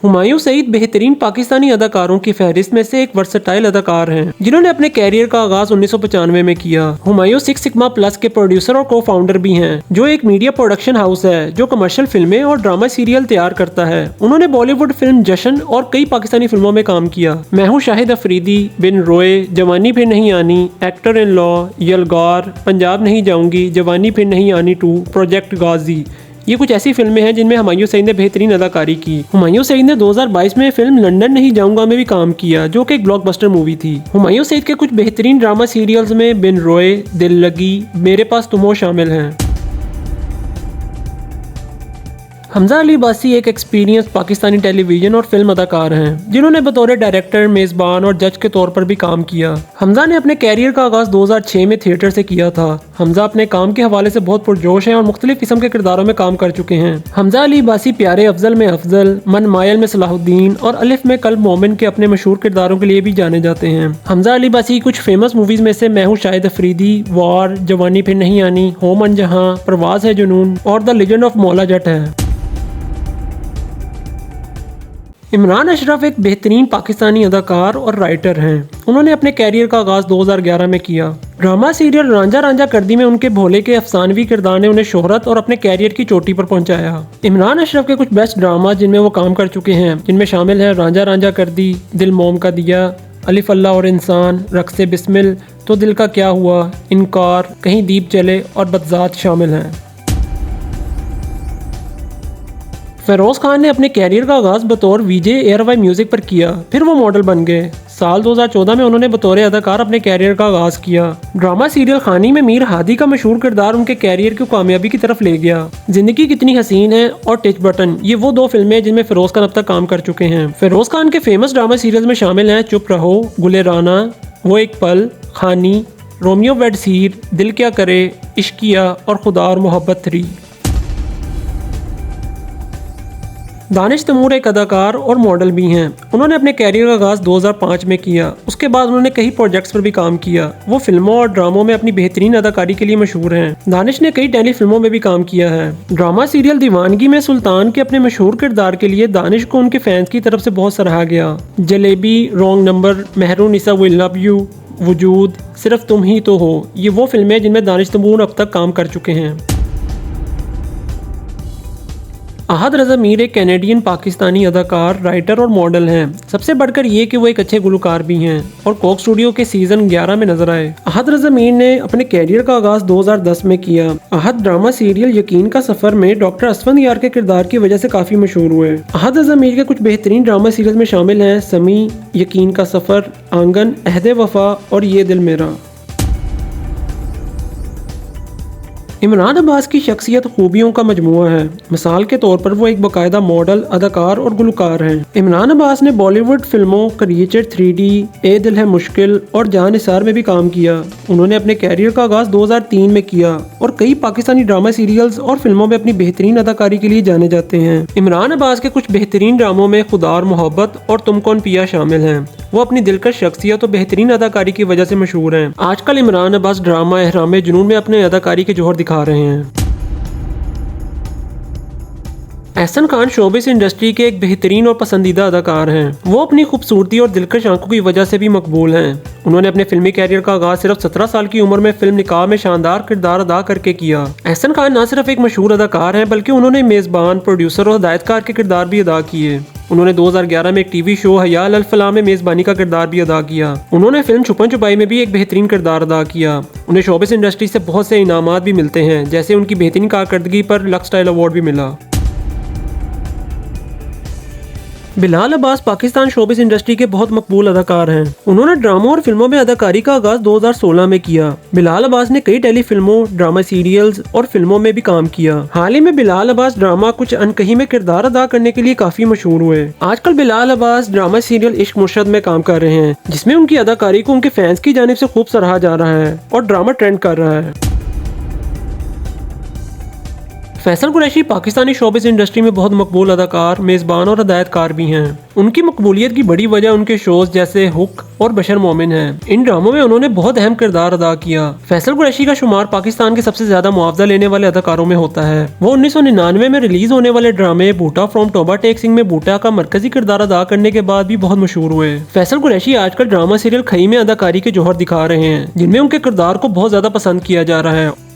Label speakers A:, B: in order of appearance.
A: हुमायूं सईद बेहतरीन पाकिस्तानी अदाकारों की फहरिस्त में से एक वर्सटाइल अदाकार हैं जिन्होंने अपने कैरियर का आगाज 1995 में किया। हुमायूं सिक्स सिग्मा प्लस के प्रोड्यूसर और को फाउंडर भी हैं, जो एक मीडिया प्रोडक्शन हाउस है जो कमर्शियल फिल्में और ड्रामा सीरियल तैयार करता है। उन्होंने बॉलीवुड फिल्म जश्न और कई पाकिस्तानी फिल्मों में काम किया। मैं हूं शाहिद अफरीदी, बिन रोए, जवानी फिर नहीं आनी, एक्टर इन लॉ, यलगार, पंजाब नहीं जाऊंगी, जवानी फिर नहीं आनी 2, प्रोजेक्ट गाजी, ये कुछ ऐसी फिल्में हैं जिनमें हुमायूं सईद ने बेहतरीन अदाकारी की। हुमायूं सईद ने 2022 में फिल्म लंदन नहीं जाऊंगा में भी काम किया, जो कि एक ब्लॉकबस्टर मूवी थी। हुमायूं सईद के कुछ बेहतरीन ड्रामा सीरियल्स में बिन रोए, दिल लगी, मेरे पास तुम हो शामिल हैं। हमजा अली अब्बासी एक एक्सपीरियंस पाकिस्तानी टेलीविजन और फिल्म अदाकार हैं जिन्होंने बतौर डायरेक्टर, मेज़बान और जज के तौर पर भी काम किया। हमजा ने अपने कैरियर का आगाज़ 2006 में थिएटर से किया था। हमजा अपने काम के हवाले से बहुत पुरजोश हैं और मुख्तलिफ किस्म के किरदारों में काम कर चुके हैं। हमजा अली अब्बासी प्यारे अफजल में अफजल, मन मायल में सलाहुद्दीन और अलिफ में कल्ब मोमिन के अपने मशहूर किरदारों के लिए भी जाने जाते हैं। हमजा अली अब्बासी की कुछ फेमस मूवीज में से मैं हूं शाहिद अफरीदी, वार, जवानी फिर नहीं आनी, होम अनजहां, परवाज़ है जुनून और the legend of Maula Jatt है। इमरान अशरफ एक बेहतरीन पाकिस्तानी अदाकार और राइटर हैं। उन्होंने अपने कैरियर का आगाज़ 2011 में किया। ड्रामा सीरियल रांझा रांझा करदी में उनके भोले के अफसानवी किरदार ने उन्हें शोहरत और अपने कैरियर की चोटी पर पहुंचाया। इमरान अशरफ के कुछ बेस्ट ड्रामा जिनमें वो काम कर चुके हैं, जिनमें शामिल है रांझा रांझा करदी, दिल मोम का दिया, अलिफ अल्लाह और इंसान, रक्से बिस्मिल, तो दिल का क्या हुआ, इनकार, कहीं दीप जले और बदजात शामिल हैं। फेरोज खान ने अपने कैरियर का आगाज़ बतौर वीजे एयरवाई म्यूजिक पर किया, फिर वो मॉडल बन गए। साल 2014 में उन्होंने बतौर अदाकार अपने कैरियर का आगाज़ किया। ड्रामा सीरियल खानी में मीर हादी का मशहूर किरदार उनके कैरियर की कामयाबी की तरफ ले गया। जिंदगी कितनी हसीन है और टच बटन, ये वो दो फिल्में जिनमें फिरोज खान अब तक काम कर चुके हैं। फिरोज खान के फेमस ड्रामा सीरियल में शामिल हैं चुप रहो, गुले राना, वो एक पल, खानी, रोमियो वेड्स हीर, दिल क्या करे, इश्किया और खुदा और मोहब्बत 3। दानिश तैमूर एक अदाकार और मॉडल भी हैं। उन्होंने अपने कैरियर का आगाज़ 2005 में किया। उसके बाद उन्होंने कई प्रोजेक्ट्स पर भी काम किया। वो फिल्मों और ड्रामों में अपनी बेहतरीन अदाकारी के लिए मशहूर हैं। दानिश ने कई टेली फिल्मों में भी काम किया है। ड्रामा सीरियल दीवानगी में सुल्तान के अपने मशहूर किरदार के लिए दानिश को उनके फैंस की तरफ से बहुत सराहा गया। Jalebi, wrong number, Mehrunnisa will love you, वजूद, सिर्फ तुम ही तो हो, ये वो फिल्में जिनमें दानिश तैमूर अब तक काम कर चुके हैं। अहद रज़ा मीर एक कैनेडियन पाकिस्तानी अदाकार, राइटर और मॉडल हैं। सबसे बढ़कर ये कि वो एक अच्छे गुलकार भी हैं और कोक स्टूडियो के सीजन 11 में नजर आए। अहद रज़ा मीर ने अपने कैरियर का आगाज़ 2010 में किया। अहद ड्रामा सीरियल यकीन का सफर में डॉक्टर असफंदयार के किरदार की वजह से काफी मशहूर हुए। अहद रज़ा मीर के कुछ बेहतरीन ड्रामा सीरियल में शामिल हैं समी, यकीन का सफर, आंगन, अहदे वफा और ये दिल मेरा। इमरान अब्बास की शख्सियत खूबियों का मजमुआ है। मिसाल के तौर पर वो एक बाकायदा मॉडल, अदाकार और गुलकार हैं। इमरान अब्बास ने बॉलीवुड फिल्मों क्रिएचर 3D, ए दिल है मुश्किल और जहां निसार में भी काम किया। उन्होंने अपने कैरियर का आगाज़ 2003 में किया और कई पाकिस्तानी ड्रामा सीरियल्स और फिल्मों में अपनी बेहतरीन अदाकारी के लिए जाने जाते हैं। इमरान अब्बास के कुछ बेहतरीन ड्रामों में खुदा और मोहब्बत और तुम कौन पिया शामिल हैं। वो अपनी दिलकश शख्सियत और बेहतरीन अदाकारी की वजह से मशहूर हैं। आजकल इमरान अब्बास ड्रामा एहराम जुनून में अपने अदाकारी के जौहर दिखा रहे हैं। एहसन खान शोबिस इंडस्ट्री के एक बेहतरीन और पसंदीदा अदाकार हैं। वो अपनी खूबसूरती और दिलकश आंखों की वजह से भी मकबूल हैं। उन्होंने अपने फिल्मी कैरियर का आगाज़ सिर्फ 17 साल की उम्र में फिल्म निकाह में शानदार किरदार अदा करके किया। एहसन खान न सिर्फ एक मशहूर अदाकार हैं बल्कि उन्होंने मेज़बान, प्रोड्यूसर और हिदायतकार के किरदार भी अदा किए। उन्होंने 2011 में एक टीवी शो हयाल अल फलाह में मेज़बानी का किरदार भी अदा किया। उन्होंने फिल्म छुपन छुपाई में भी एक बेहतरीन किरदार अदा किया। उन्हें शोबिस इंडस्ट्री से बहुत से इनामात भी मिलते हैं, जैसे उनकी बेहतरीन कारकर्दगी पर लक्स स्टाइल अवार्ड भी मिला। बिलाल अब्बास पाकिस्तान शोबिस इंडस्ट्री के बहुत मकबूल अदाकार हैं। उन्होंने ड्रामों और फिल्मों में अदाकारी का आगाज़ 2016 में किया। बिलाल अब्बास ने कई टेली फिल्मों, ड्रामा सीरियल्स और फिल्मों में भी काम किया। हाल ही में बिलाल अब्बास ड्रामा कुछ अनकही में किरदार अदा करने के लिए काफी मशहूर हुए। आजकल बिलाल अब्बास ड्रामा सीरियल इश्क मुर्शद में काम कर रहे हैं, जिसमें उनकी अदाकारी को उनके फैंस की जानिब से खूब सराहा जा रहा है और ड्रामा ट्रेंड कर रहा है। फैसल कुरैशी पाकिस्तानी शोबिस इंडस्ट्री में बहुत मकबूल अदाकार, मेज़बान और हदायतकार भी हैं। उनकी मकबूलियत की बड़ी वजह उनके शोज जैसे हुक और बशर मोमिन है। इन ड्रामों में उन्होंने बहुत अहम किरदार अदा किया। फैसल कुरैशी का शुमार पाकिस्तान के सबसे ज्यादा मुआवजा लेने वाले अदाकारों में होता है। वो 1999 में रिलीज होने वाले ड्रामे बूटा फ्रॉम टोबा टेक सिंह में बूटा का मरकजी किरदार अदा करने के बाद भी बहुत मशहूर हुए। फैसल कुरैशी आजकल ड्रामा सीरियल खई में अदाकारी के जौहर दिखा रहे हैं, जिनमें उनके किरदार को बहुत ज्यादा पसंद किया जा रहा है।